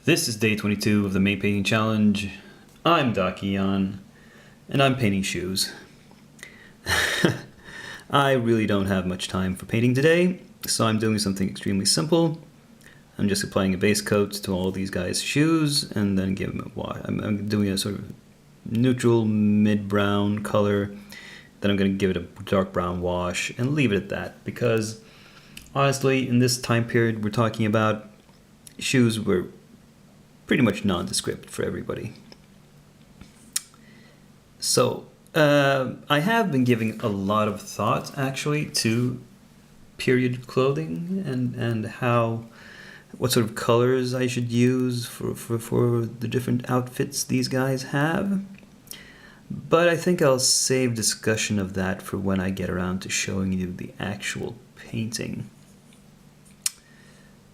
This is day 22 of the May Painting Challenge. I'm Dakian, and I'm painting shoes. I really don't have much time for painting today, so I'm doing something extremely simple. I'm just applying a base coat to all these guys' shoes, and then give them a wash. I'm doing a sort of neutral mid-brown color. Then I'm going to give it a dark brown wash and leave it at that, because honestly, in this time period we're talking about, shoes were pretty much nondescript for everybody. So I have been giving a lot of thought actually to period clothing and what sort of colors I should use for the different outfits these guys have. But I think I'll save discussion of that for when I get around to showing you the actual painting.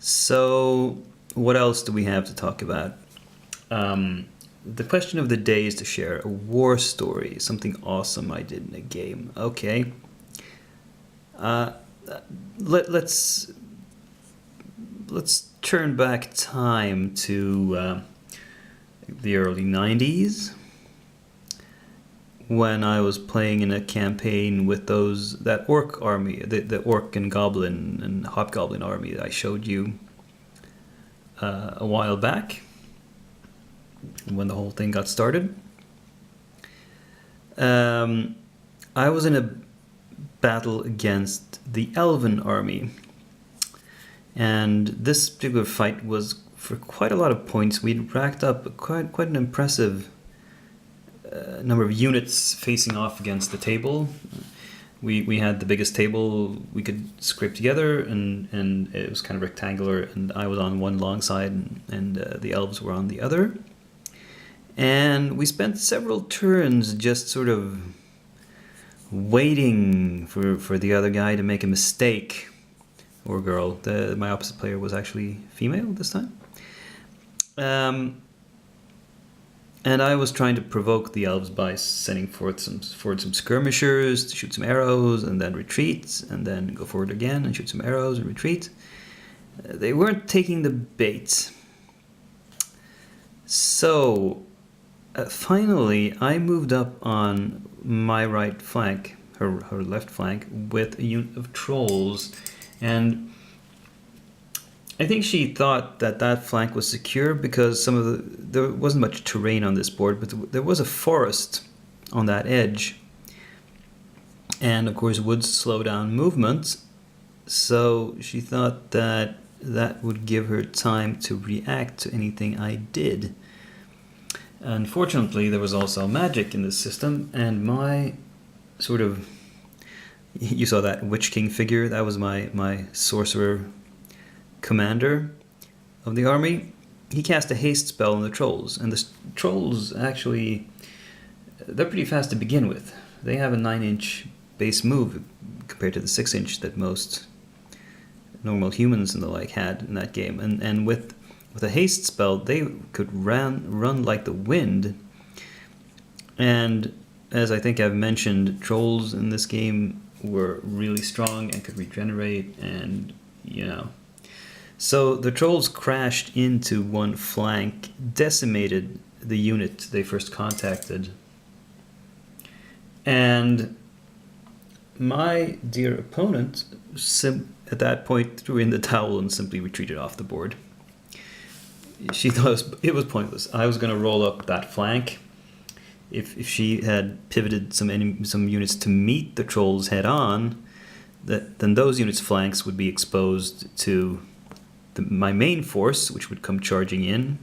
So what else do we have to talk about? The question of the day is to share a war story, something awesome I did in a game. Okay. Let's turn back time to the early 90s, when I was playing in a campaign with that orc army, the orc and goblin and hobgoblin army that I showed you a while back, when the whole thing got started. I was in a battle against the elven army, and this particular fight was for quite a lot of points. We'd racked up quite an impressive number of units facing off against the table. We had the biggest table we could scrape together, and it was kind of rectangular, and I was on one long side, and the elves were on the other. And we spent several turns just sort of waiting for the other guy to make a mistake, or girl. My opposite player was actually female this time. And I was trying to provoke the elves by sending forward some skirmishers to shoot some arrows and then retreat, and then go forward again and shoot some arrows and retreat. They weren't taking the bait. So finally I moved up on my right flank, her left flank, with a unit of trolls, and I think she thought that flank was secure because there wasn't much terrain on this board, but there was a forest on that edge. And of course woods slow down movement, so she thought that would give her time to react to anything I did. Unfortunately, there was also magic in this system, and my sort of, you saw that Witch King figure, that was my sorcerer commander of the army. He cast a haste spell on the trolls, and the trolls actually, they're pretty fast to begin with. They have a 9-inch base move compared to the 6-inch that most normal humans and the like had in that game, and with a haste spell they could run like the wind. And as I think I've mentioned, trolls in this game were really strong and could regenerate, and so the trolls crashed into one flank, decimated the unit they first contacted, and my dear opponent at that point threw in the towel and simply retreated off the board. She thought it was pointless. I was going to roll up that flank. If she had pivoted some units to meet the trolls head on, then those units' flanks would be exposed to my main force, which would come charging in.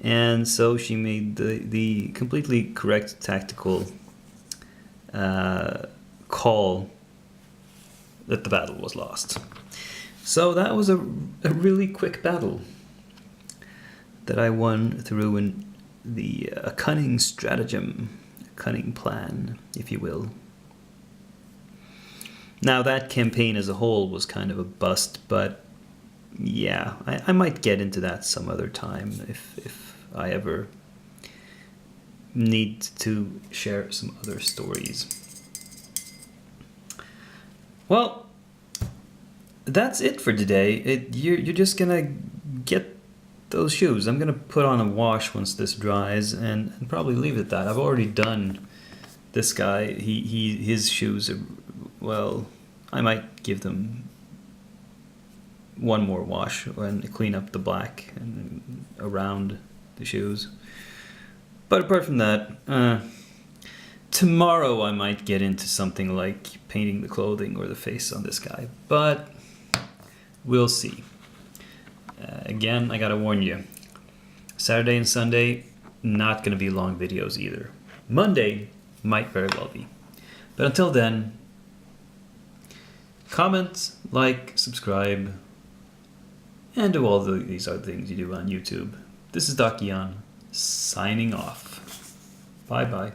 And so she made the completely correct tactical call that the battle was lost. So that was a really quick battle that I won through a cunning stratagem, a cunning plan, if you will. Now that campaign as a whole was kind of a bust, but yeah, I might get into that some other time if I ever need to share some other stories. Well, that's it for today. You're just gonna get those shoes. I'm gonna put on a wash once this dries and probably leave it at that. I've already done this guy. His shoes are, well, I might give them one more wash and clean up the black and around the shoes. But apart from that, tomorrow I might get into something like painting the clothing or the face on this guy, but we'll see. Again, I gotta warn you, Saturday and Sunday, not gonna be long videos either. Monday might very well be. But until then, comment, like, subscribe, and do all these other things you do on YouTube. This is Dakian, signing off. Bye-bye.